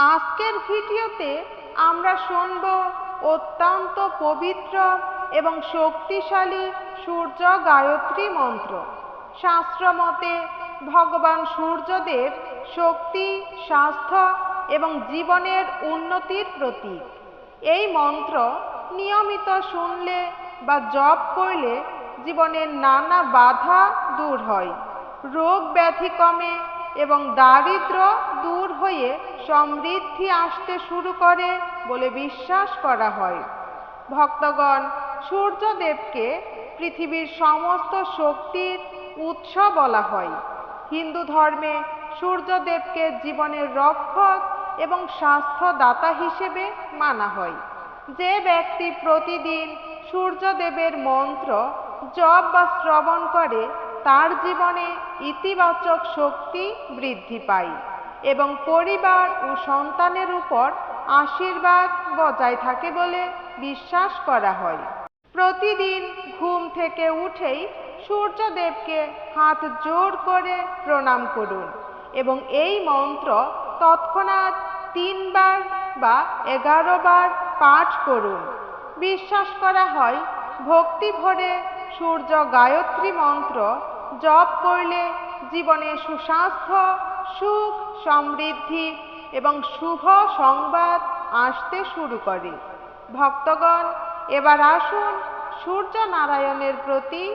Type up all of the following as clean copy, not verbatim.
আজকের ভিডিওতে আমরা শুনব অত্যন্ত পবিত্র এবং শক্তিশালী সূর্য গায়ত্রী মন্ত্র। শাস্ত্রমতে ভগবান সূর্যদেব শক্তি, স্বাস্থ্য এবং জীবনের উন্নতির প্রতীক। এই মন্ত্র নিয়মিত শুনলে বা জপ করলে জীবনের নানা বাধা দূর হয়, রোগ ব্যাধি কমে এবং দারিদ্র দূর হয়ে সমৃদ্ধি আসতে শুরু করে বলে বিশ্বাস করা হয়। ভক্তগণ, সূর্যদেবকে পৃথিবীর সমস্ত শক্তির উৎস বলা হয়। হিন্দু ধর্মে সূর্যদেবকে জীবনের রক্ষক এবং স্বাস্থ্যদাতা হিসেবে মানা হয়। যে ব্যক্তি প্রতিদিন সূর্যদেবের মন্ত্র জপ বা শ্রবণ করে তার জীবনে ইতিবাচক শক্তি বৃদ্ধি পায় এবং পরিবার ও সন্তানের উপর আশীর্বাদ বজায় থাকে বলে বিশ্বাস করা হয়। প্রতিদিন ঘুম থেকে উঠেই সূর্যদেবকে হাত জোড় করে প্রণাম করুন এবং এই মন্ত্র তৎক্ষণাৎ 3 বার বা 11 বার পাঠ করুন। বিশ্বাস করা হয় ভক্তি ভরে সূর্য গায়ত্রী মন্ত্র জপ করলে জীবনে সুস্বাস্থ্য, সুখ, সমৃদ্ধি এবং শুভ সংবাদ আসতে শুরু করে। ভক্তগণ, এবার আসুন সূর্য নারায়ণের প্রতি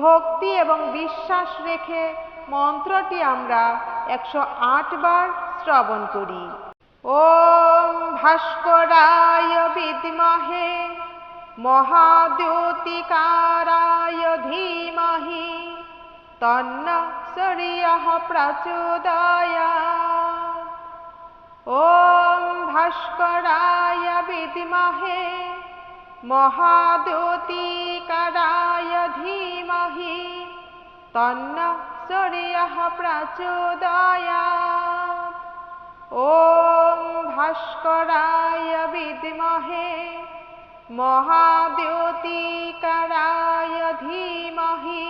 ভক্তি এবং বিশ্বাস রেখে মন্ত্রটি আমরা 108 বার শ্রবণ করি। ওম ভাস্করায় বিদ্মহে মহাদ্যোতিকারায় ধীমহি তন্নঃ সূর্যঃ প্রচোদয়াৎ। ওম ভাস্করায় বিদ্মহে মহাদ্যোতিকারায় ধীমহি তন্নঃ সূর্যঃ প্রচোদয়াৎ। ওম ভাস্করায় বিদ্মহে মহাদ্যোতিকারায় ধীমহি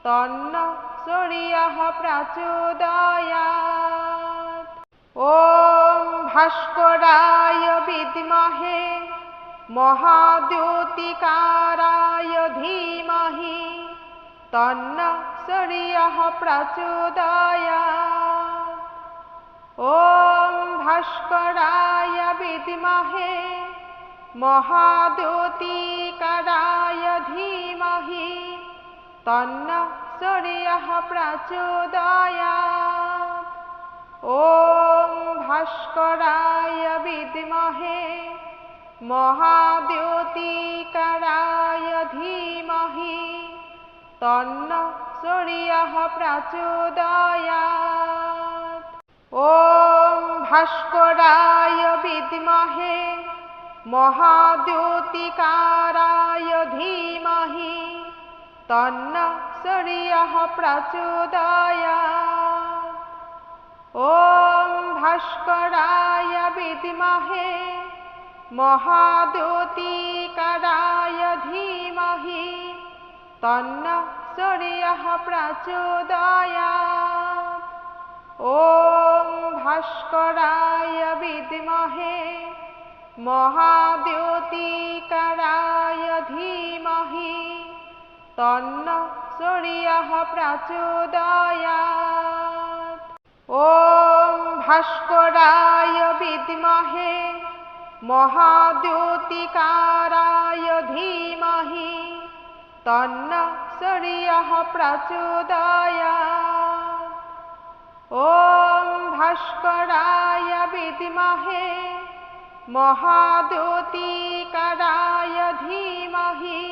তন্নঃ সূর্যঃ প্রচোদয়াৎ। ওম ভাস্করায় বিদ্মহে মহাদ্যোতিকারায় ধীমহি তন্নঃ সূর্যঃ প্রচোদয়াৎ। ওম ভাস্করায় বিদ্মহে মহাদ্যোতিকারায় ধীমহি তন্নঃ সূর্যঃ প্রচোদয়াৎ। ওম ভাস্করায় বিদ্মহে মহাদ্যোতিকারায় ধীমহি তন্নঃ সূর্যঃ প্রচোদয়াৎ। ওম ভাস্করায় বিদ্মহে মহাদ্যোতিকারায় ধীমহি তন্নঃ সূর্যঃ প্রচোদয়াৎ। ওম ভাস্করায় বিদ্মহে মহাদ্যোতিকারায় ধীমহি তন্নঃ সূর্যঃ প্রচোদয়াৎ। ওম ভাস্করায় বিদ্মহে মহাদ্যোতিকারায় ধীমহি তন্নঃ সূর্যঃ প্রচোদয়াৎ। ওম ভাস্করায় বিদ্মহে মহাদ্যোতিকারায় ধীমহি তন্নঃ সূর্যঃ প্রচোদয়াৎ। ওম ভাস্করায় বিদ্মহে মহাদ্যোতিকারায় ধীমহি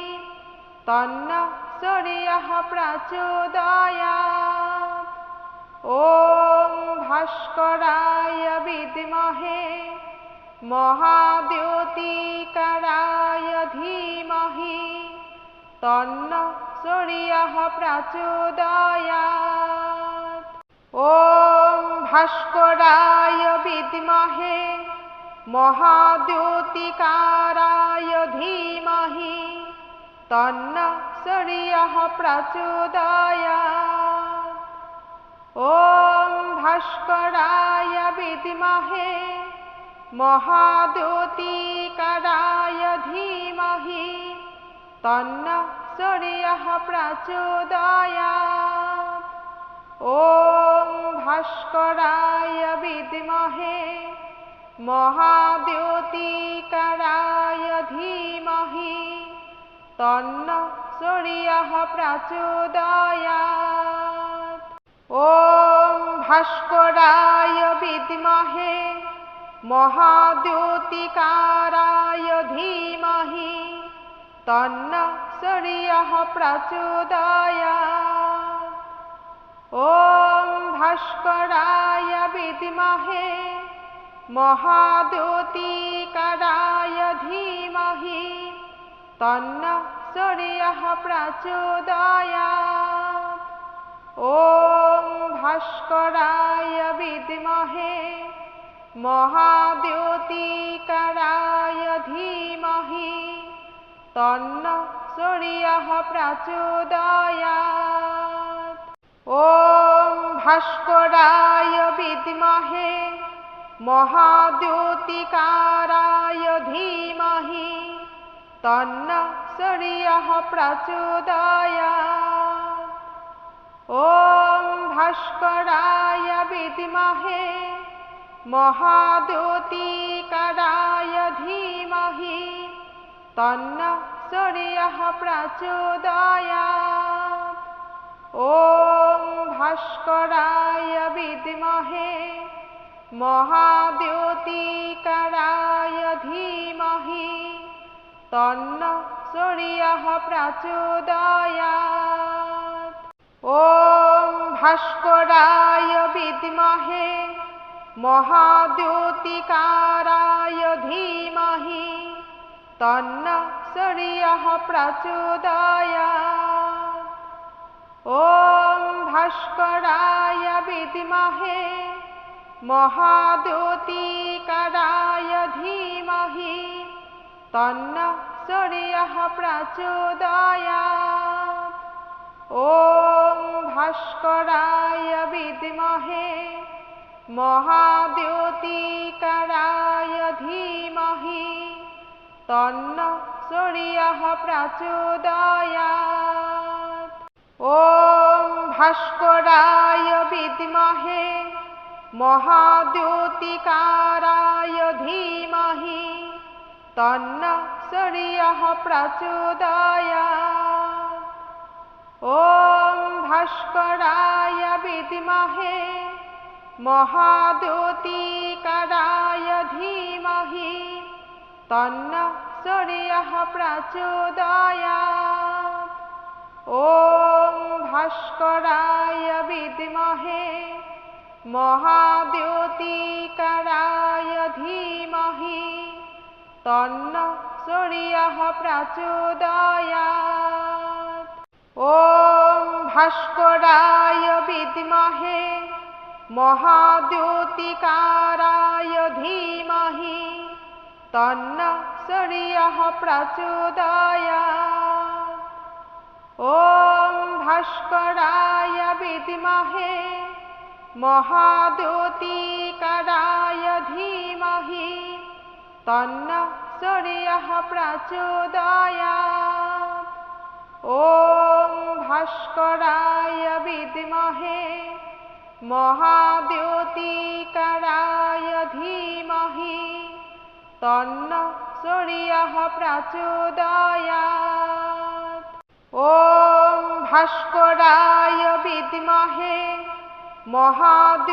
তন্নঃ সূর্যঃ প্রচোদয়াৎ। ওম ভাস্করায় বিদ্মহে মহাদ্যোতিকারায় ধীমহি তন্নঃ সূর্যঃ প্রচোদয়াৎ। ওম ভাস্করায় বিদ্মহে মহাদ্যোতিকারায় ধীমহি তন্নঃ সূর্যঃ প্রচোদয়াৎ। ॐ भास्कराय विद्महे महाद्योतिकराय धीमहि तन्नः सूर्यः प्रचोदयात्। ॐ भास्कराय विद्महे महाद्योतिकराय धीमहि तन्नः सूर्यः प्रचोदयात्। ॐ भास्कराय विद्महे महाद्योतिकराय धीमहि तन्नः सूर्यः प्रचोदयात्। ॐ भास्कराय विद्महे महाद्योतिकराय धीमहि तन्नः सूर्यः प्रचोदयात्। ॐ भास्कराय विद्महे महाद्योतिकराय धीमहि तन्नः सूर्यः प्रचोदयात्। ॐ भास्कराय विद्महे महाद्योतिकराय धीमहि तन्नः सूर्यः प्रचोदयात्। ॐ भास्कराय विद्महे महाद्योतिकराय धीमहि तन्नः सूर्यः प्रचोदयात्। ॐ भास्कराय विद्महे महाद्योतिकराय धीमहि तन्नः सूर्यः प्रचोदयात्। ॐ भास्कराय विद्महे महाद्योतिकराय धीमहि तन्नः सूर्यः प्रचोदयात्। ॐ भास्कराय विद्महे महाद्योतिकराय धीमहि तन्नः सूर्यः प्रचोदयात्। ॐ भास्कराय विद्महे महाद्योतिकराय धीमहि तन्नः सूर्यः प्रचोदयात्। ॐ भास्कराय विद्महे महाद्योतिकराय धीमहि तन्नः सूर्यः प्रचोदयात्। ॐ भास्कराय विद्महे महाद्योतिकराय धीमहि तन्नः सूर्यः प्रचोदयात्। ॐ भास्कराय विद्महे महाद्योतिकराय धीमहि तन्नः सूर्यः प्रचोदयात्। ॐ भास्कराय विद्महे महाद्योतिकराय धीमहि तन्नः सूर्यः प्रचोदयात्। ॐ भास्कराय विद्महे महाद्योतिकराय धीमहि तन्नः सूर्यः प्रचोदयात्। ॐ भास्कराय विद्महे महाद्योतिकराय धीमहि तन्नः सूर्यः प्रचोदयात्। ॐ भास्कराय विद्महे महाद्योतिकराय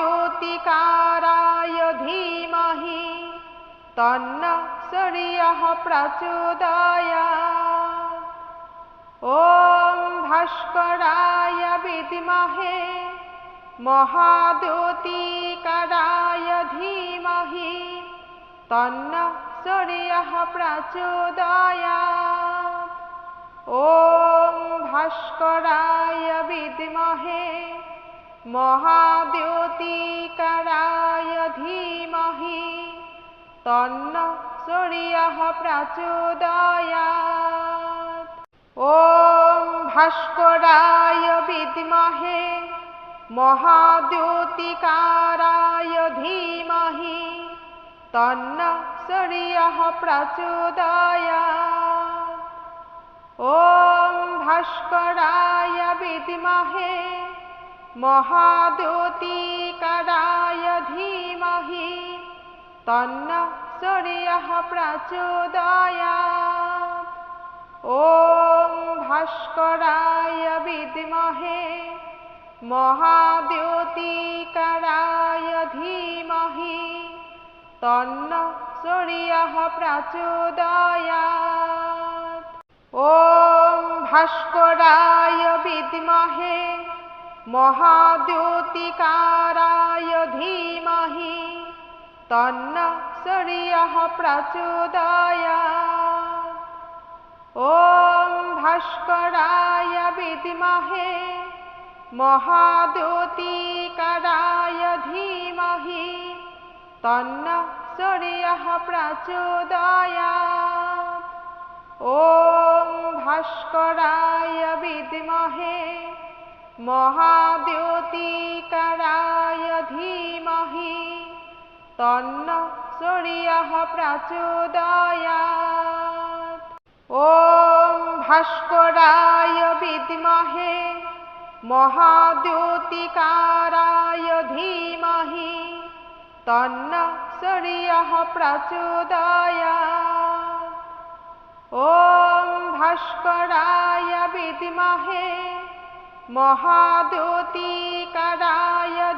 धीमहि तन्नः सूर्यः प्रचोदयात्। ॐ भास्कराय विद्महे महाद्योतिकराय धीमहि तन्नः सूर्यः प्रचोदयात्। ॐ भास्कराय विद्महे महाद्योतिकराय धीमहि तन्नः सूर्यः प्रचोदयात्। ॐ भास्कराय विद्महे महाद्युतिकाराय धीमहि तन्नः सूर्यः प्रचोदयात्। ॐ भास्कराय विद्महे महाद्युतिकाराय धीमहि तन्नः सूर्यः प्रचोदयात्। ॐ भास्कराय विद्महे महाद्युतिकाराय धीमहि तन्नः सूर्यः प्रचोदयात्। ॐ भास्कराय विद्महे महाद्युतिकाराय धीमहि तन्नः सूर्यः प्रचोदयात्। ॐ भास्कराय विद्महे महाद्युतिकाराय धीमहि तन्नः सूर्यः प्रचोदयात्। ॐ भास्कराय विद्महे महाद्युतिकाराय धीमहि तन्नः सूर्यः प्रचोदयात्। ॐ भास्कराय विद्महे महाद्युतिकाराय धीमहि तन्नः सूर्यः प्रचोदयात्। ॐ भास्कराय विद्महे महाद्युतिकाराय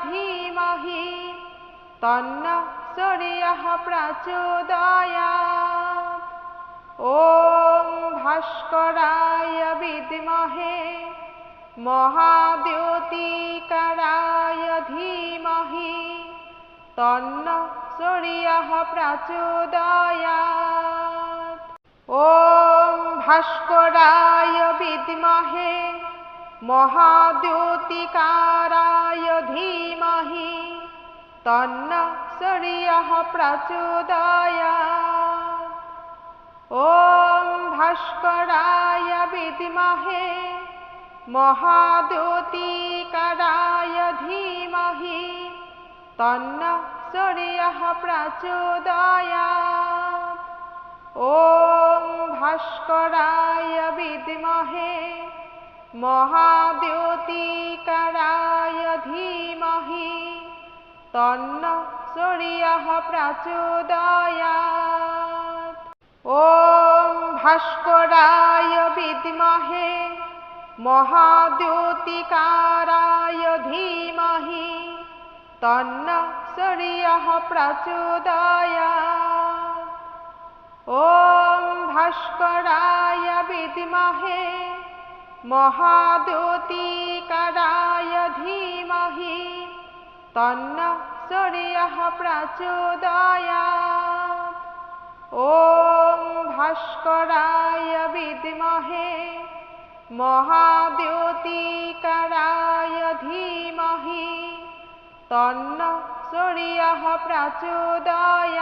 धीमहि तन्नः सूर्यः प्रचोदयात्। ॐ भास्कराय विद्महे महाद्युतिकाराय धीमहि तन्नः सूर्यः प्रचोदयात्। ॐ भास्कराय विद्महे महाद्युतिकाराय धीमहि तन्नः सूर्यः प्रचोदयात्। ॐ भास्कराय विद्महे महाद्युतिकाराय धीमहि तन्नः सूर्यः प्रचोदयात्। ॐ भास्कराय विद्महे महाद्युतिकाराय धीमहि तन्नः सूर्यः प्रचोदयात्। ॐ भास्कराय विद्महे महाद्युतिकाराय धीमहि तन्नः सूर्यः प्रचोदयात्। ॐ भास्कराय विद्महे महाद्युतिकाराय धीमहि तन्नः सूर्यः प्रचोदयात्। ॐ भास्कराय विद्महे महाद्युतिकाराय धीमहि तन्नः सूर्यः प्रचोदयात्।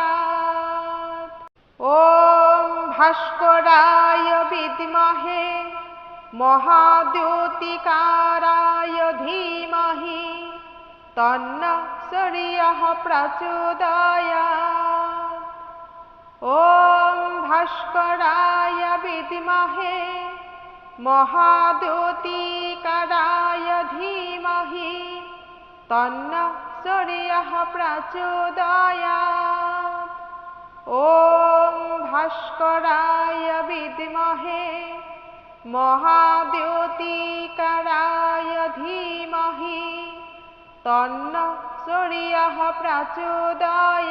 ॐ भास्कराय विद्महे महाद्युतिकाराय धीमहि तन्नः सूर्यः प्रचोदयात्। ॐ भास्कराय विद्महे महाद्युतिकाराय धीमहि तन्नः सूर्यः प्रचोदयात्। ॐ भास्कराय विद्महे महाद्युतिकाराय धीमहि तन्नः सूर्यः प्रचोदयात्।